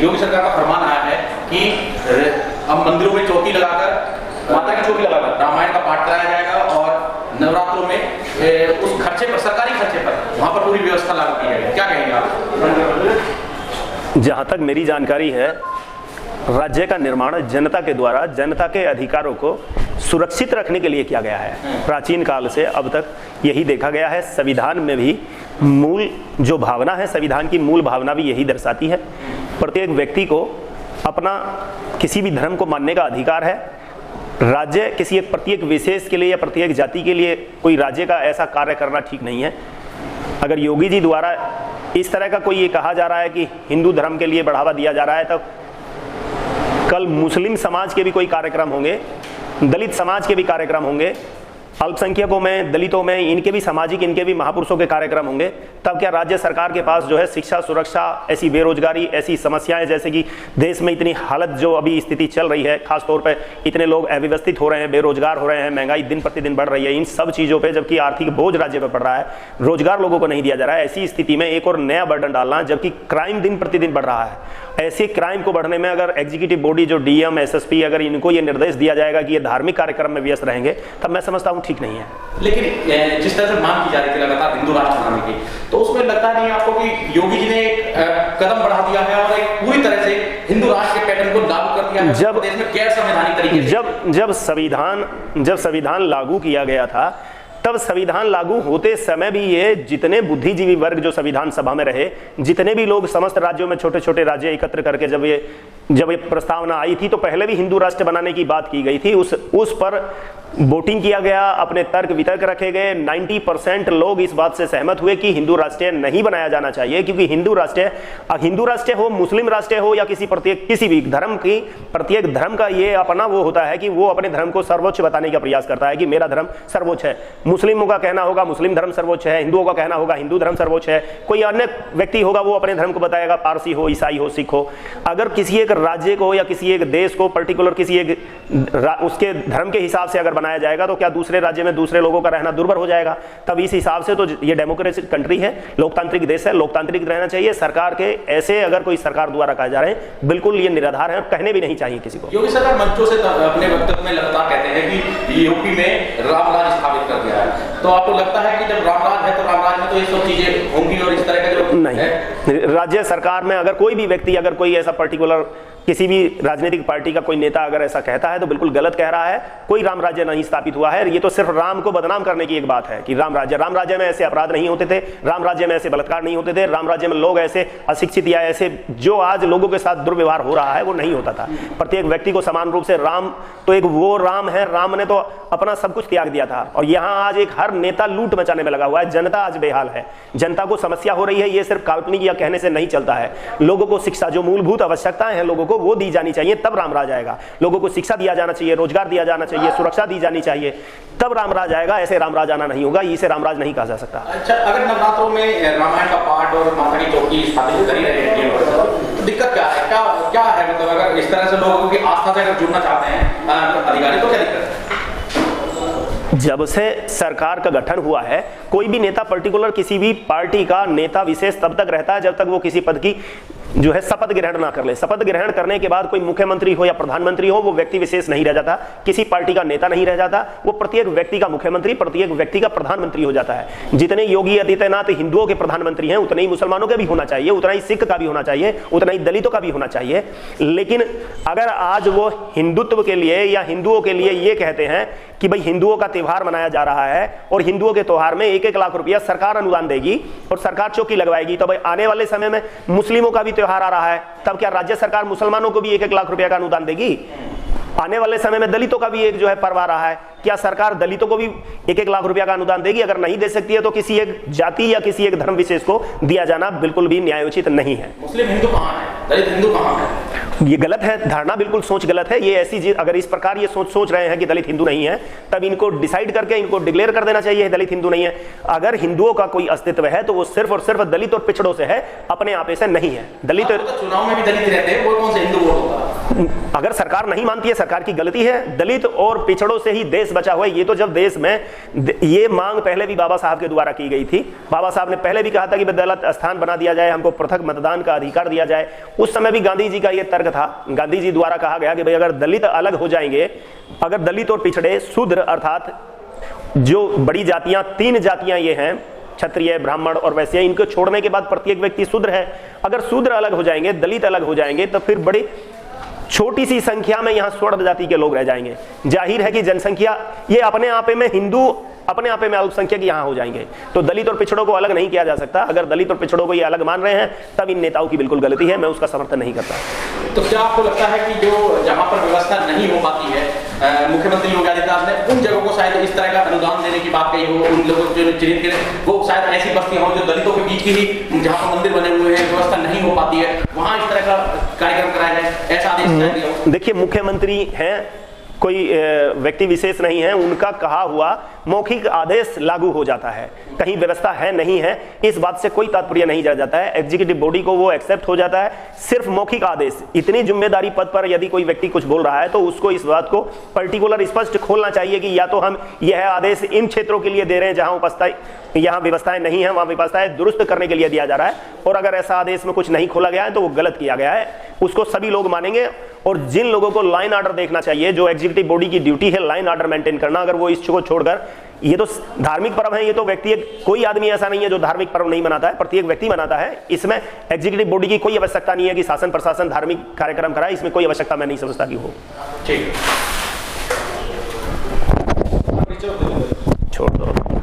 योगी सरकार का फरमान आया है कि अब मंदिरों में चौकी लगाकर, माता की चौकी लगाकर रामायण का पाठ कराया जाएगा और नवरात्रों में उस खर्चे पर, सरकारी खर्चे पर वहां पर पूरी व्यवस्था लागू की जाएगी। क्या कहेंगे आप? जहां तक मेरी जानकारी है, राज्य का निर्माण जनता के द्वारा जनता के अधिकारों को सुरक्षित रखने के लिए किया गया है। प्राचीन काल से अब तक यही देखा गया है। संविधान में भी मूल जो भावना है, संविधान की मूल भावना भी यही दर्शाती है। प्रत्येक व्यक्ति को अपना किसी भी धर्म को मानने का अधिकार है। राज्य किसी एक प्रत्येक विशेष के लिए या प्रत्येक जाति के लिए कोई राज्य का ऐसा कार्य करना ठीक नहीं है। अगर योगी जी द्वारा इस तरह का कोई ये कहा जा रहा है कि हिंदू धर्म के लिए बढ़ावा दिया जा रहा है, तब कल मुस्लिम समाज के भी कोई कार्यक्रम होंगे, दलित समाज के भी कार्यक्रम होंगे, अल्पसंख्यकों में, दलितों में, इनके भी सामाजिक, इनके भी महापुरुषों के कार्यक्रम होंगे, तब क्या राज्य सरकार के पास जो है शिक्षा, सुरक्षा, ऐसी बेरोजगारी, ऐसी समस्याएं, जैसे कि देश में इतनी हालत जो अभी स्थिति चल रही है, खासतौर पे इतने लोग अव्यवस्थित हो रहे हैं, बेरोजगार हो रहे हैं, महंगाई दिन प्रतिदिन बढ़ रही है, इन सब चीज़ों पर जबकि आर्थिक बोझ राज्य पर पड़ रहा है, रोजगार लोगों को नहीं दिया जा रहा है, ऐसी स्थिति में एक और नया बर्डन डालना, जबकि क्राइम दिन प्रतिदिन बढ़ रहा है, ऐसे क्राइम को बढ़ने में अगर एग्जीक्यूटिव बॉडी जो डीएम, एसएसपी, अगर इनको ये निर्देश दिया जाएगा कि ये धार्मिक कार्यक्रम में व्यस्त रहेंगे, तब मैं समझता हूँ ठीक नहीं है। लेकिन जिस तरह से मांग की जा रही थी लगातार हिंदू राष्ट्र बनाने की, तो उसमें लगता नहीं आपको कि योगी जी ने एक कदम बढ़ा दिया है और एक पूरी तरह से हिंदू राष्ट्र के पैटर्न को लागू कर दिया है जब देश में गैर संवैधानिक तरीके से? जब संविधान लागू किया गया था, तब संविधान लागू होते समय भी ये जितने बुद्धिजीवी वर्ग जो संविधान सभा में रहे, जितने भी लोग समस्त राज्यों में छोटे छोटे राज्य एकत्र करके जब ये प्रस्तावना आई थी, तो पहले भी हिंदू राष्ट्र बनाने की बात की गई थी। उस पर वोटिंग किया गया, अपने तर्क वितर्क रखे गए। 90% लोग इस बात से सहमत हुए कि हिंदू राष्ट्र नहीं बनाया जाना चाहिए, क्योंकि हिंदू राष्ट्र हो, मुस्लिम राष्ट्र हो या किसी भी धर्म की, प्रत्येक धर्म का ये अपना वो होता है कि वो अपने धर्म को सर्वोच्च बताने का प्रयास करता है कि मेरा धर्म सर्वोच्च है। मुस्लिमों का कहना होगा मुस्लिम धर्म सर्वोच्च है, हिंदुओं का कहना होगा हिंदू धर्म सर्वोच्च है, कोई अन्य व्यक्ति होगा वो अपने धर्म को बताएगा, पारसी हो, ईसाई हो, सिख हो। अगर किसी एक राज्य को या किसी एक देश को पर्टिकुलर किसी एक उसके धर्म के हिसाब से अगर बनाया जाएगा, तो क्या दूसरे राज्य में दूसरे लोगों का रहना दुर्भर हो जाएगा? तब इस हिसाब से तो ये डेमोक्रेटिक कंट्री है, लोकतांत्रिक देश है, लोकतांत्रिक रहना चाहिए। सरकार के ऐसे अगर कोई सरकार द्वारा कहा जा रहे हैं, बिल्कुल ये निराधार है और कहने भी नहीं चाहिए किसी को। योगी सरकार मंचों से अपने वक्तव्य में लगातार कहते हैं कि यूपी में रामराज स्थापित कर दिया है, तो आपको लगता है कि जब रामराज है तो रामराज में तो ये सब चीजें होंगी और इस तरह का जो नहीं, राज्य सरकार में अगर कोई भी व्यक्ति, अगर कोई ऐसा पर्टिकुलर किसी भी राजनीतिक पार्टी का कोई नेता अगर ऐसा कहता है तो बिल्कुल गलत कह रहा है। कोई राम राज्य नहीं स्थापित हुआ है। ये तो सिर्फ राम को बदनाम करने की एक बात है कि राम राज्य में ऐसे अपराध नहीं होते थे, राम राज्य में ऐसे बलात्कार नहीं होते थे, राम राज्य में लोग ऐसे अशिक्षित या ऐसे जो आज लोगों के साथ दुर्व्यवहार हो रहा है वो नहीं होता था। प्रत्येक व्यक्ति को समान रूप से राम तो एक वो राम है, राम ने तो अपना सब कुछ त्याग दिया था। और यहाँ आज एक हर नेता लूट मचाने में लगा हुआ है। जनता आज बेहाल है, जनता को समस्या हो रही है। ये सिर्फ काल्पनिक या कहने से नहीं चलता है। लोगों को शिक्षा, जो मूलभूत आवश्यकताएं हैं लोगों को, वो दी जानी चाहिए, तब रामराज आएगा। लोगों को शिक्षा दिया जाना चाहिए, रोजगार दिया जाना चाहिए, सुरक्षा दी जानी चाहिए, तब रामराज आएगा। ऐसे रामराज आना नहीं होगा, इसे रामराज नहीं कहा जा सकता। अच्छा, अगर नवरात्रों में रामायण का पाठ और माता की चौकी स्थापित कर ही रहे हैं तो दिक्कत क्या है? क्या है मतलब अगर इस तरह से लोगों की आस्था से अगर जुड़ना चाहते हैं अधिकारी, तो क्या दिक्कत है? जब से सरकार का गठन हुआ है, कोई भी नेता पर्टिकुलर किसी भी पार्टी का नेता विशेष तब तक रहता है जब तक वो किसी पद की जो है शपथ ग्रहण ना कर ले। शपथ ग्रहण करने के बाद कोई मुख्यमंत्री हो या प्रधानमंत्री हो, वो व्यक्ति विशेष नहीं रह जाता, किसी पार्टी का नेता नहीं रह जाता, वो प्रत्येक व्यक्ति का मुख्यमंत्री, प्रत्येक व्यक्ति का प्रधानमंत्री हो जाता है। जितने योगी आदित्यनाथ हिंदुओं के प्रधानमंत्री हैं, उतने ही मुसलमानों के भी होना चाहिए, उतना ही सिख का भी होना चाहिए, उतना ही दलितों का भी होना चाहिए। लेकिन अगर आज वो हिंदुत्व के लिए या हिंदुओं के लिए ये कहते हैं कि भाई हिंदुओं का त्योहार मनाया जा रहा है और हिंदुओं के त्योहार में 1-1 लाख रुपया सरकार अनुदान देगी और सरकार चौकी लगवाएगी, तो भाई आने वाले समय में मुस्लिमों का भी त्योहार आ रहा है, तब क्या राज्य सरकार मुसलमानों को भी 1-1 लाख रुपया का अनुदान देगी? आने वाले समय में दलितों का भी एक जो है पर्व आ रहा है, क्या सरकार दलितों को भी 1-1 लाख रुपया का अनुदान देगी? अगर नहीं दे सकती है तो किसी एक जाति या किसी एक धर्म विशेष को दिया जाना बिल्कुल भी न्यायोचित नहीं है। मुस्लिम हिंदू कहां है, दलित हिंदू कहां है? ये गलत है, धारणा बिल्कुल सोच गलत है। ये ऐसी अगर इस प्रकार ये सोच रहे हैं कि दलित हिंदू नहीं है, तब इनको डिसाइड करके इनको डिक्लेयर कर देना चाहिए दलित हिंदू नहीं है। अगर हिंदुओं का कोई अस्तित्व है तो वो सिर्फ और सिर्फ दलित और पिछड़ों से है, अपने आप से नहीं है। दलित तो चुनाव में भी दलित रहते हैं, वो कौन से हिंदू वोट होगा? अगर सरकार नहीं मानती है, सरकार की गलती है। दलित और पिछड़ों से ही देश बचा हुआ है। ये तो जब देश में ये मांग पहले भी बाबा साहब के द्वारा की गई थी। बाबा साहब ने पहले भी कहा था कि दलित स्थान बना दिया जाए, हमको पृथक मतदान का अधिकार दिया जाए। उस समय भी गांधी जी का ये तर्क था, गांधी जी द्वारा कहा गया कि भाई अगर दलित अलग हो जाएंगे, अगर दलित और पिछड़े शूद्र अर्थात जो बड़ी जातियां 3 जातियां ये हैं, क्षत्रिय, ब्राह्मण और वैश्य, इनको छोड़ने के बाद प्रत्येक व्यक्ति शूद्र है। अगर शूद्र अलग हो जाएंगे, दलित अलग हो जाएंगे, तो फिर बड़ी छोटी सी संख्या में यहाँ स्वर्ण जाति के लोग रह जाएंगे। जाहिर है कि जनसंख्या ये अपने आप में हिंदू अपने आप में अल्पसंख्यक यहाँ हो जाएंगे। तो दलित और पिछड़ों को अलग नहीं किया जा सकता। अगर दलित और पिछड़ों को ये अलग मान रहे हैं तब इन नेताओं की बिल्कुल गलती है, मैं उसका समर्थन नहीं करता। तो क्या आपको लगता है कि जो जहाँ पर व्यवस्था नहीं हो पाती है, मुख्यमंत्री योगी आदित्यनाथ ने उन जगहों को शायद इस तरह का अनुदान देने की बात कही हो, उन लोगों को जो चिन्हित करें, वो शायद ऐसी बस्तियां हो जो दलितों के बीच की ही जहाँ पर मंदिर बने हुए हैं, व्यवस्था नहीं हो पाती है, वहाँ इस तरह का कार्यक्रम कराया जाए, ऐसा आदेश दिया हो? देखिए, मुख्यमंत्री हैं, कोई व्यक्ति विशेष नहीं है, उनका कहा हुआ मौखिक आदेश लागू हो जाता है। कहीं व्यवस्था है नहीं है इस बात से कोई तात्पर्य नहीं जा जाता है। एग्जीक्यूटिव बॉडी को वो एक्सेप्ट हो जाता है, सिर्फ मौखिक आदेश। इतनी जिम्मेदारी पद पर यदि कोई व्यक्ति कुछ बोल रहा है तो उसको इस बात को पर्टिकुलर स्पष्ट खोलना चाहिए कि या तो हम यह आदेश इन क्षेत्रों के लिए दे रहे हैं जहां यहाँ व्यवस्थाएं नहीं है, वहां व्यवस्थाएं दुरुस्त करने के लिए दिया जा रहा है, और अगर ऐसा आदेश में कुछ नहीं खोला गया है तो वो गलत किया गया है। उसको सभी लोग मानेंगे। और जिन लोगों को लाइन ऑर्डर देखना चाहिए, जो एग्जीक्यूटिव बॉडी की ड्यूटी है लाइन ऑर्डर मेंटेन करना, अगर वो इसको छोड़कर, ये तो धार्मिक पर्व है, ये तो व्यक्ति, कोई आदमी ऐसा नहीं है जो धार्मिक पर्व नहीं मनाता है, प्रत्येक व्यक्ति मनाता है। इसमें एग्जीक्यूटिव बॉडी की कोई आवश्यकता नहीं है कि शासन प्रशासन धार्मिक कार्यक्रम कराए, इसमें कोई आवश्यकता मैं नहीं समझता कि हो। ठीक, छोड़ दो।